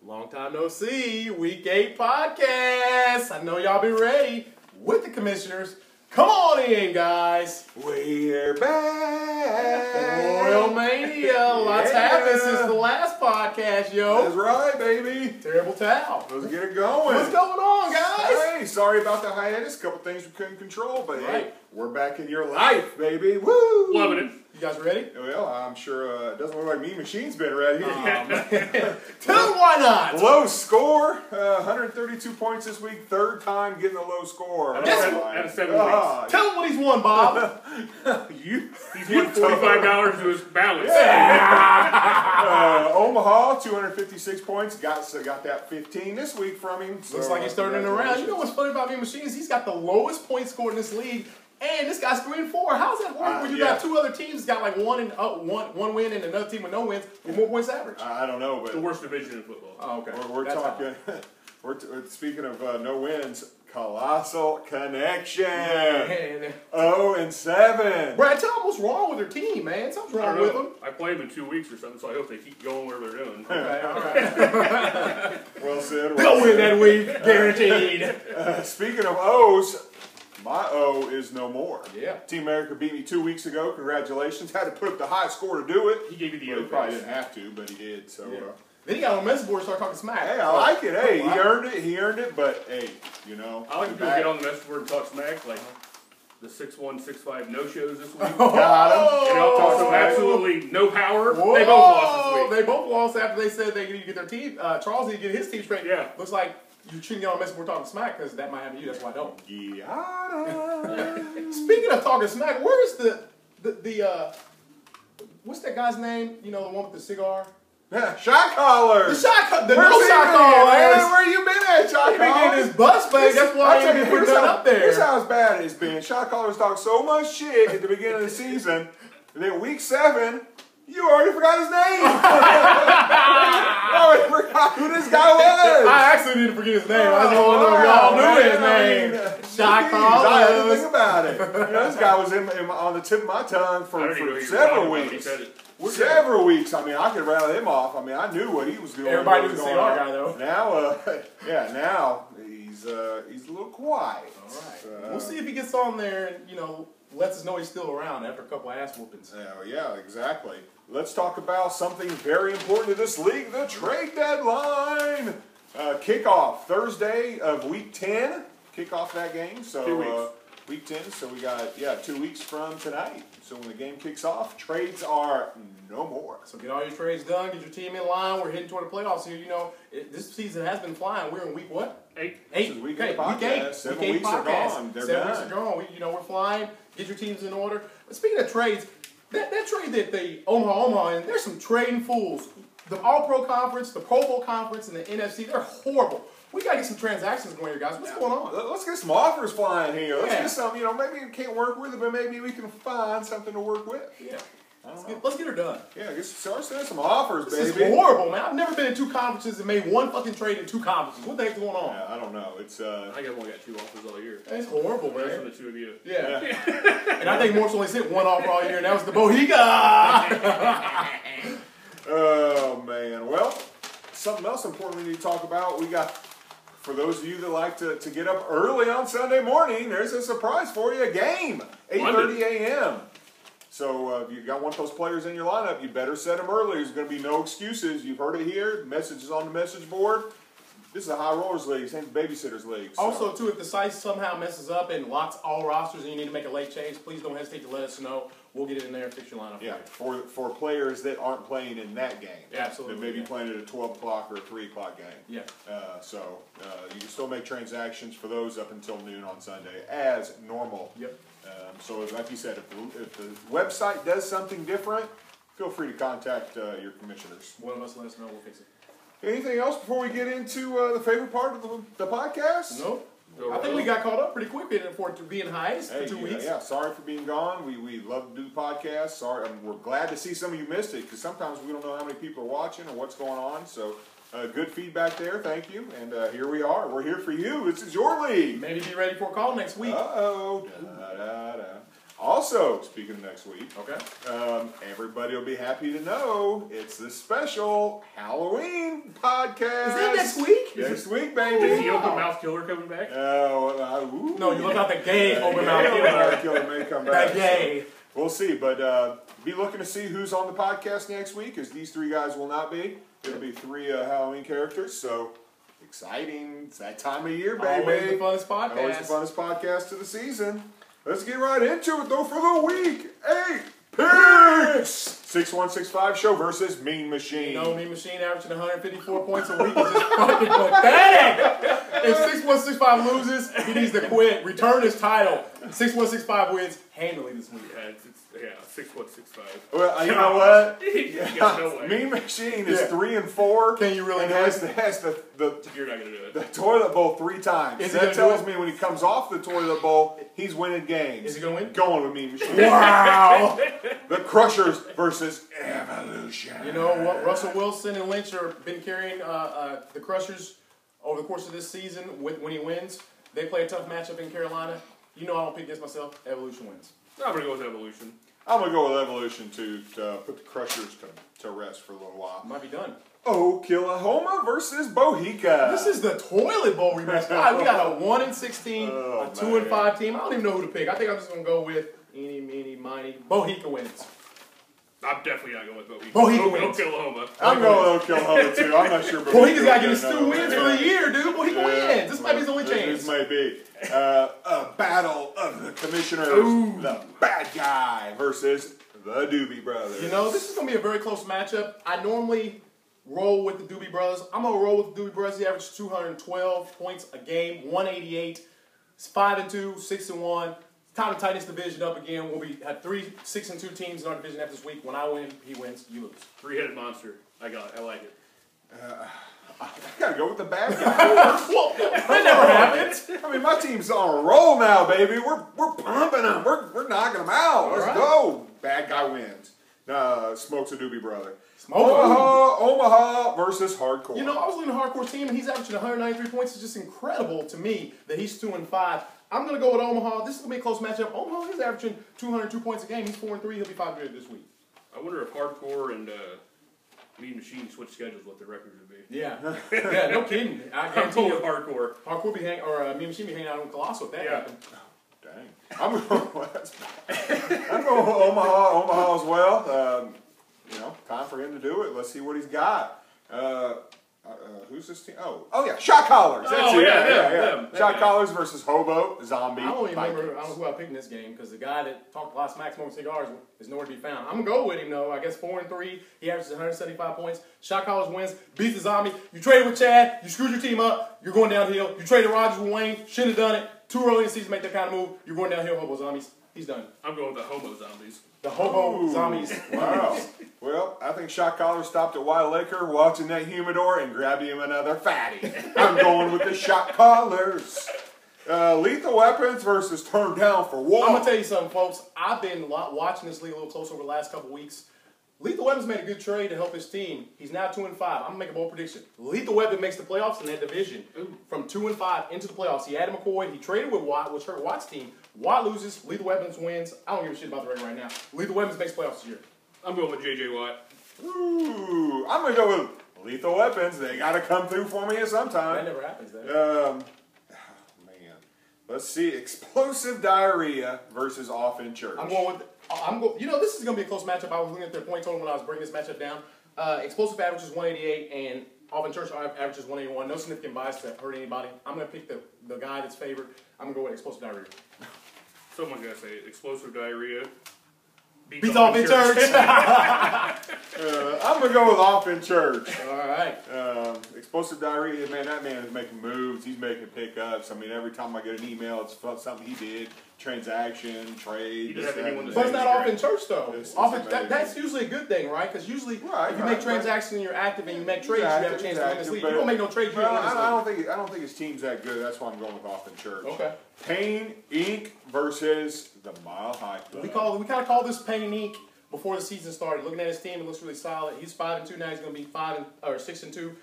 Long time no see. Week 8 podcast. I know y'all be ready with the commissioners. Come on in, guys. We're back. Royal Mania. Lots happened since the last podcast, yo. That's right, baby. Terrible towel. Let's get it going. What's going on, guys? Hey, sorry about the hiatus. A couple things we couldn't control, but hey, Right. we're back in your life, baby. Woo! Loving it. You guys ready? Well, I'm sure it doesn't look like Mean Machine's been ready. Tell them why not. Low score, 132 points this week. Third time getting a low score. Out of 7 weeks. Tell them what he's won, Bob. You, He's won $45 to his balance. Omaha, 256 points. Got that 15 this week from him. So, Looks like he's turning it around. You know what's funny about Mean Machine is he's got the lowest point score in this league. And this guy's 3-4. How's that work when you got two other teams got like one win and another team with no wins with more points average? I don't know, but The worst division in football. Oh, okay. we're talking. Speaking of no wins, Colossal Connection. 0-7. Brad, tell them what's wrong with their team, man. Something's I wrong don't with know. them. I play them in 2 weeks or something, so I hope they keep going where they're doing. Okay, all right. Well said. Go win that week, guaranteed. Speaking of O's, my O is no more. Yeah. Team America beat me 2 weeks ago. Congratulations. Had to put up the high score to do it. He gave you the Well, he O probably pass. didn't have to, but he did. So, Yeah. Then he got on the message board and started talking smack. hey, I like it. Hey, wow. he earned it. He earned it. But hey, you know, I like when people get on the message board and talk smack, like the 6-1, 6-5 no-shows this week. got him. And I'll talk some absolutely no power. Whoa. They both lost this week. They both lost after they said they need to get their team. Charles need to get his team straight. Yeah. Looks like you shouldn't get on the message board talking smack because that might happen to you. That's why I don't. Speaking of talking smack, where's the what's that guy's name? You know, the one with the cigar? Shot callers. The no Where's he shot been? callers. Where you been at, shot He been callers? getting his bus back. That's why he ain't been putting that up Here's there. how it's bad it's been. Shot callers talk so much shit at the beginning of the season, and then week 7, you already forgot his name. You already forgot who this guy was. I actually didn't forget his name. I just want to know if y'all knew his name. Shot I had to callers. think about it. You know, this guy was on the tip of my tongue I for don't even know who you're several talking about. He weeks. said it. Several weeks. I mean, I could rattle him off. I mean, I knew what he was doing. Everybody what knew was the going CR on. guy, though. Now, now he's a little quiet. All right. We'll see if he gets on there and, you know, lets us know he's still around after a couple of ass whoopings. Yeah, exactly. Let's talk about something very important to this league, the trade deadline. Kickoff Thursday of week 10. Kick off that game. So 2 weeks. Week 10. So we got 2 weeks from tonight. So when the game kicks off, trades are no more. So get all your trades done, get your team in line. We're heading toward the playoffs here. You know, this season has been flying. We're in week what? 8. This is week 8 podcast. 7 weeks are gone. They're 7 done. weeks are gone. We're flying. Get your teams in order. But speaking of trades, that trade that the Omaha, and there's some trading fools. The All-Pro Conference, the Pro Bowl Conference, and the NFC, they're horrible. We got to get some transactions going here, guys. What's going on? Let's get some offers flying here. Let's Yeah. get some, maybe we can't work with it, but maybe we can find something to work with. Yeah. I don't know. Let's get her done. Yeah, start sending some offers, This baby. is horrible, man. I've never been in 2 conferences and made one fucking trade in 2 conferences. What the heck's going on? Yeah, I don't know. It's I think I've only got 2 offers all year. It's horrible, That's man. from the 2 of you. Yeah. And I think Morse only sent 1 offer all year, and that was the Bohiga. oh man. Well, something else important we need to talk about. We got, for those of you that like to get up early on Sunday morning, there's a surprise for you. A game, 8:30 a.m. So if you got one of those players in your lineup, you better set them early. There's going to be no excuses. You've heard it here. The message is on the message board. This is a high rollers league, same babysitters league. So. Also, too, if the site somehow messes up and locks all rosters and you need to make a late change, please don't hesitate to let us know. We'll get it in there and fix your lineup. Yeah, for players that aren't playing in that game. Yeah, absolutely. That may be playing at a 12 o'clock or a 3 o'clock game. Yeah. So you can still make transactions for those up until noon on Sunday as normal. Yep. So like you said, if the website does something different, feel free to contact your commissioners. One of us let us know. We'll fix it. Anything else before we get into the favorite part of the podcast? Nope. I think we got caught up pretty quick for it to be in hiatus for 2 weeks. Yeah, sorry for being gone. We love to do the podcast. Sorry, we're glad to see some of you missed it because sometimes we don't know how many people are watching or what's going on. So good feedback there. Thank you. And here we are. We're here for you. This is your league. Maybe be ready for a call next week. Uh-oh. Da-da-da. Also, speaking of next week, Okay. everybody will be happy to know it's the special Halloween podcast. Is that next week? Next week, Is baby. the open mouth killer coming back? Ooh. No, you look out the gay open Yeah, mouth open killer. mouth killer may come back. That gay. So we'll see, but be looking to see who's on the podcast next week, as these three guys will not be. It'll be three Halloween characters, so exciting. It's that time of year, baby. Always the funnest podcast. Always the funnest podcast of the season. Let's get right into it, though, for the week 8 picks. 6165 show versus Mean Machine. You know, Mean Machine averaging 154 points a week is just fucking pathetic. If 6165 loses, he needs to quit. Return his title. 6165 wins handily this week. Yeah, 6165. Well, you know what? Yeah, no way. Mean Machine is 3-4. Can you really and do has it? the You're not gonna do it. the toilet bowl 3 times. Is he That gonna tells do it? me when he comes off the toilet bowl, he's winning games. Is he gonna win? Going with Mean Machine. Wow. The Crushers versus Evolution. You know what? Russell Wilson and Lynch have been carrying the Crushers over the course of this season. When he wins, they play a tough matchup in Carolina. You know I don't pick against myself. Evolution wins. I'm gonna go with Evolution. I'm going to go with Evolution to put the Crushers to rest for a little while. Might be done. Oklahoma versus Bohica. This is the toilet bowl rematch. We got a 1-16, Oh, a 2-5 team. I don't even know who to pick. I think I'm just gonna go with eeny, meeny, miny. Bohica wins. I'm definitely not going with Bohica. Bohica wins. Oklahoma. I'm going with Oklahoma too. I'm not sure. Bohica's got to get his No. 2 wins for the year, dude. Bohica wins. This might be his only chance. This might be a battle of the commissioners. Ooh. The bad guy versus the Doobie Brothers. You know, this is going to be a very close matchup. I normally roll with the Doobie Brothers. I'm going to roll with the Doobie Brothers. He averaged 212 points a game, 188. It's 5-2, 6-1. Time to tighten this division up again. We'll have 3 6-2 teams in our division after this week. When I win, he wins, you lose. 3-headed monster. I like it. I gotta go with the bad guy. Well, that never happened. I mean, my team's on a roll now, baby. We're pumping them. We're knocking them out. Let's right. go. Bad guy wins. Smokes a Doobie Brother. Smoke Omaha versus Hardcore. You know, I was looking at a hardcore team, and he's averaging 193 points. It's just incredible to me that he's 2-5. I'm going to go with Omaha. This is going to be a close matchup. Omaha is averaging 202 points a game. He's 4-3. He'll be 500 this week. I wonder if Hardcore and Mean Machine switch schedules, what their records would be. Yeah. Yeah, no kidding. I I'm guarantee going you. with Hardcore. Hardcore be hanging, or Mean Machine be hanging out in Colossal if that Yeah. happened. Dang. I'm going with Omaha as well. You know, time for him to do it. Let's see what he's got. Who's this team? Oh yeah, Shot Collars. That's Oh, it. yeah, them. Shot Okay. Collars versus Hobo Zombie. I don't even remember Vikings. I don't know who I picked in this game because the guy that talked a lot of smack smoking cigars is nowhere to be found. I'm going to go with him, though. I guess 4-3. He averages 175 points. Shot Collars wins. Beats the Zombie. You traded with Chad. You screwed your team up. You're going downhill. You traded Rodgers with Wayne. Shouldn't have done it. Too early in the season to make that kind of move. You're going downhill, Hobo Zombies. He's done. I'm going with the Homo Zombies. The Hobo Ooh. Zombies. Wow. Well, I think Shot Collar stopped at Wild Laker watching that humidor and grabbed him another fatty. I'm going with the Shot Collars. Lethal Weapons versus Turned Down for What? I'm going to tell you something, folks. I've been watching this league a little closer over the last couple weeks. Lethal Weapons made a good trade to help his team. He's now 2-5. I'm going to make a bold prediction. Lethal Weapon makes the playoffs in that division. From 2-5 into the playoffs. He added McCoy. He traded with Watt, which hurt Watt's team. Watt loses. Lethal Weapons wins. I don't give a shit about the record right now. Lethal Weapons makes playoffs this year. I'm going with J.J. Watt. Ooh, I'm going to go with Lethal Weapons. They got to come through for me at some That time. never happens, though. Man. Let's see. Explosive Diarrhea versus Off in Church. You know, this is going to be a close matchup. I was looking at their point total when I was bringing this matchup down. Explosive averages 188 and Off in Church averages 181. No significant bias to hurt anybody. I'm going to pick the guy that's favored. I'm going to go with Explosive Diarrhea. Someone's got to say it. Explosive Diarrhea. Beats Off in Church. I'm going to go with Off in Church. All right. Explosive Diarrhea, man, that man is making moves. He's making pickups. I mean, every time I get an email, it's about something he did. Transaction, trade. He doesn't have anyone to But it's not off in church, though. It's That's usually a good thing, right? Because usually, if you make transactions and you're active and you make trades, you have a chance to win this league. You don't make no trades, you don't win this league. I don't think his team's that good. That's why I'm going with Off in Church. Okay. Pain Inc. versus the Mile High Club. We kind of call this Pain Inc. before the season started. Looking at his team, it looks really solid. He's 5-2 now. He's going to be 6-2.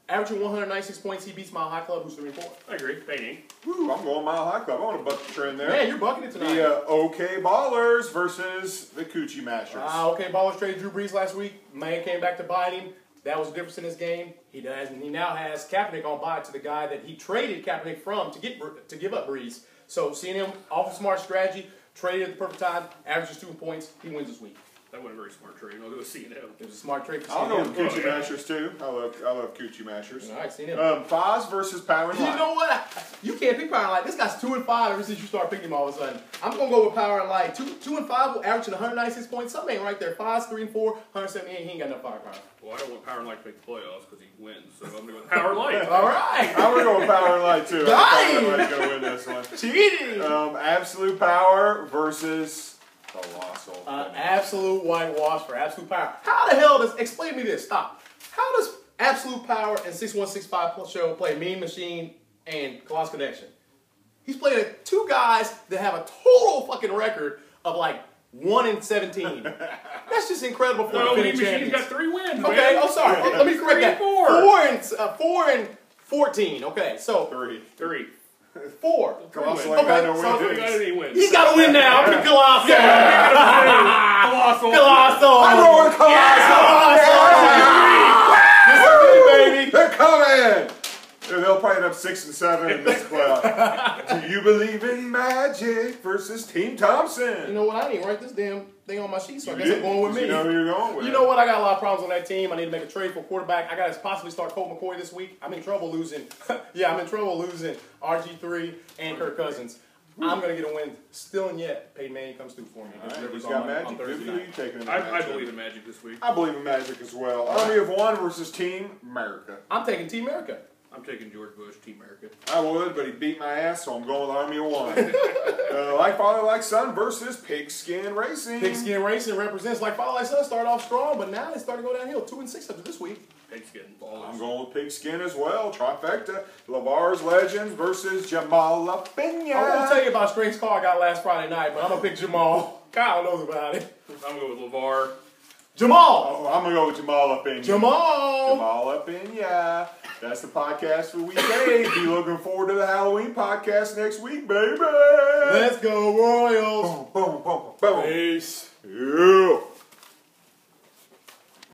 averaging 196 points. He beats Mile High Club, who's 3-4. I agree. Painting. Woo, I'm going Mile High Club. I want to buck the trend there. Man, you're bucking it tonight. The OK Ballers versus the Coochie Mashers. OK Ballers traded Drew Brees last week. Man came back to bite him. That was the difference in his game. He now has Kaepernick on bye to the guy that he traded Kaepernick from to give up Brees. So seeing him off a smart strategy, traded at the perfect time, averages 2 points, he wins this week. That wasn't a very smart trade. I'll go with C&M. It was a smart trade for I'll go C&M. with Coochie Mashers too. I love Coochie Mashers. All right, C&M. Foz versus Power and Light. You know what? You can't pick Power and Light. This guy's 2-5 ever since you start picking him all of a sudden. I'm gonna go with Power and Light. 2-5, averaging 196 points. Something ain't right there. 5, 3, 4, 178. He ain't got enough firepower. Well, I don't want Power and Light to make the playoffs because he wins, so I'm going to go with Power and Light. All right. I'm going to go with Power and Light too. Got I think him. Power and Light's going to win this one. Cheating. Absolute Power versus Colossal. Absolute whitewash for Absolute Power. How the hell does, explain to me this, stop. How does Absolute Power and 6165 show play Mean Machine and Colossal Connection? He's playing two guys that have a total fucking record of like 1-17. That's just incredible for No, the Mean defending Machine's champions. got 3 wins, Okay, man. I'm sorry. Let me correct that. 3-4. 4 and 14. Okay, so 3. 4. Colossal Okay, ain't got no so win. Got any wins. He's got to win now. Pick Colossal. Colossal. Colossal. I'm going with Colossal. Baby. They're coming. They'll probably end up 6 and 7 in this playoff. Do you believe in magic versus Team Thompson? You know what? I didn't write this damn thing on my sheet, so I You guess I'm did? going with me. You know who you're going with. You know what? I got a lot of problems on that team. I need to make a trade for quarterback. I got to possibly start Colt McCoy this week. I'm in trouble losing. I'm in trouble losing RG3 and Kirk Cousins. I'm going to get a win still and yet. Peyton Manning comes through for me. All right, Rivers he's got on magic. Thursday Who are night. you taking in the I matchup? believe in Magic this week. I believe in magic as well. Army of One versus Team America. I'm taking Team America. I'm taking George Bush, Team America. I would, but he beat my ass, so I'm going with Army of One. Like Father, Like Son versus Pigskin Racing. Pigskin Racing represents like Father Like Son started off strong, but now they starting to go downhill. 2 and 6 after this week. Pigskin. Ballers. I'm going with Pigskin as well. Trifecta. LeVar's Legends versus Jamal Lapena. I won't tell you about Strange's call I got last Friday night, but I'm going to pick Jamal. Kyle knows about it. I'm going with LeVar. Jamal! Oh, I'm going to go with Jamal Lapena. Jamal! Jamal Lapena. That's the podcast for week 8. Be looking forward to the Halloween podcast next week, baby. Let's go, Royals! Boom, boom, boom, boom. Peace. Yeah.